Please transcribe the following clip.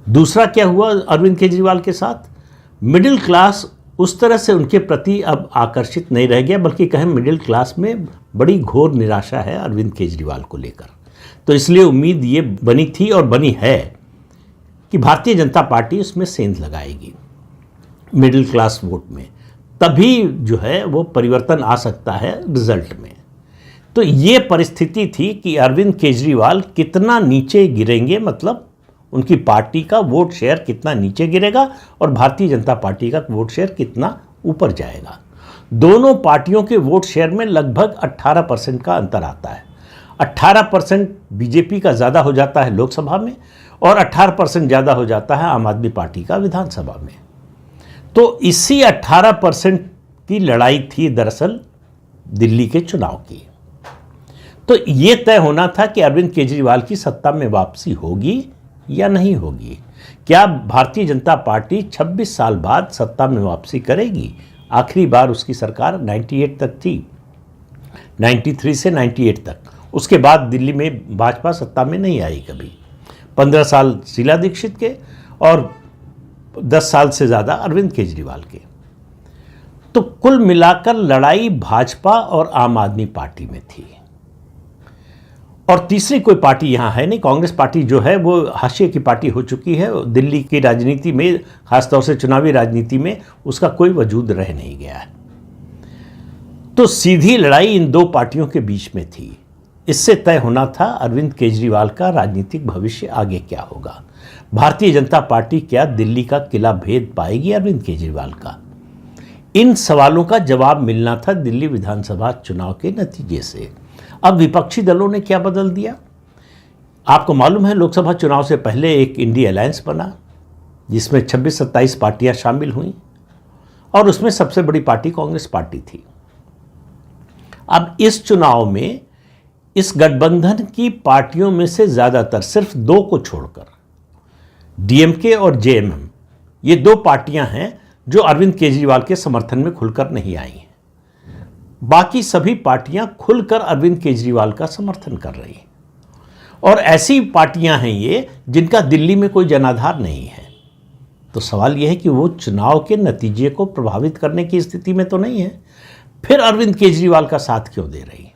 दूसरा क्या हुआ अरविंद केजरीवाल के साथ, मिडिल क्लास उस तरह से उनके प्रति अब आकर्षित नहीं रह गया, बल्कि कहें मिडिल क्लास में बड़ी घोर निराशा है अरविंद केजरीवाल को लेकर। तो इसलिए उम्मीद ये बनी थी और बनी है कि भारतीय जनता पार्टी उसमें सेंध लगाएगी मिडिल क्लास वोट में, तभी जो है वो परिवर्तन आ सकता है रिजल्ट में। तो ये परिस्थिति थी कि अरविंद केजरीवाल कितना नीचे गिरेंगे, मतलब उनकी पार्टी का वोट शेयर कितना नीचे गिरेगा और भारतीय जनता पार्टी का वोट शेयर कितना ऊपर जाएगा। दोनों पार्टियों के वोट शेयर में लगभग 18% का अंतर आता है। 18% बीजेपी का ज़्यादा हो जाता है लोकसभा में और 18% ज़्यादा हो जाता है आम आदमी पार्टी का विधानसभा में। तो इसी 18% की लड़ाई थी दरअसल दिल्ली के चुनाव की। तो ये तय होना था कि अरविंद केजरीवाल की सत्ता में वापसी होगी या नहीं होगी। क्या भारतीय जनता पार्टी 26 साल बाद सत्ता में वापसी करेगी? आखिरी बार उसकी सरकार 98 तक थी, 93 से 98 तक। उसके बाद दिल्ली में भाजपा सत्ता में नहीं आई कभी। 15 साल शीला दीक्षित के और 10 साल से ज़्यादा अरविंद केजरीवाल के। तो कुल मिलाकर लड़ाई भाजपा और आम आदमी पार्टी में थी और तीसरी कोई पार्टी यहाँ है नहीं। कांग्रेस पार्टी जो है वो हाशिए की पार्टी हो चुकी है दिल्ली की राजनीति में, खासतौर से चुनावी राजनीति में उसका कोई वजूद रह नहीं गया है। तो सीधी लड़ाई इन दो पार्टियों के बीच में थी। इससे तय होना था अरविंद केजरीवाल का राजनीतिक भविष्य आगे क्या होगा। भारतीय जनता पार्टी क्या दिल्ली का किला भेद पाएगी अरविंद केजरीवाल का? इन सवालों का जवाब मिलना था दिल्ली विधानसभा चुनाव के नतीजे से। अब विपक्षी दलों ने क्या बदल दिया? आपको मालूम है लोकसभा चुनाव से पहले एक इंडी अलायंस बना जिसमें 26-27 पार्टियां शामिल हुईं और उसमें सबसे बड़ी पार्टी कांग्रेस पार्टी थी। अब इस चुनाव में इस गठबंधन की पार्टियों में से ज़्यादातर, सिर्फ दो को छोड़कर, डीएमके और जेएमएम, ये दो पार्टियां हैं जो अरविंद केजरीवाल के समर्थन में खुलकर नहीं आई हैं। बाकी सभी पार्टियां खुलकर अरविंद केजरीवाल का समर्थन कर रही हैं और ऐसी पार्टियां हैं ये जिनका दिल्ली में कोई जनाधार नहीं है। तो सवाल यह है कि वो चुनाव के नतीजे को प्रभावित करने की स्थिति में तो नहीं है, फिर अरविंद केजरीवाल का साथ क्यों दे रही है?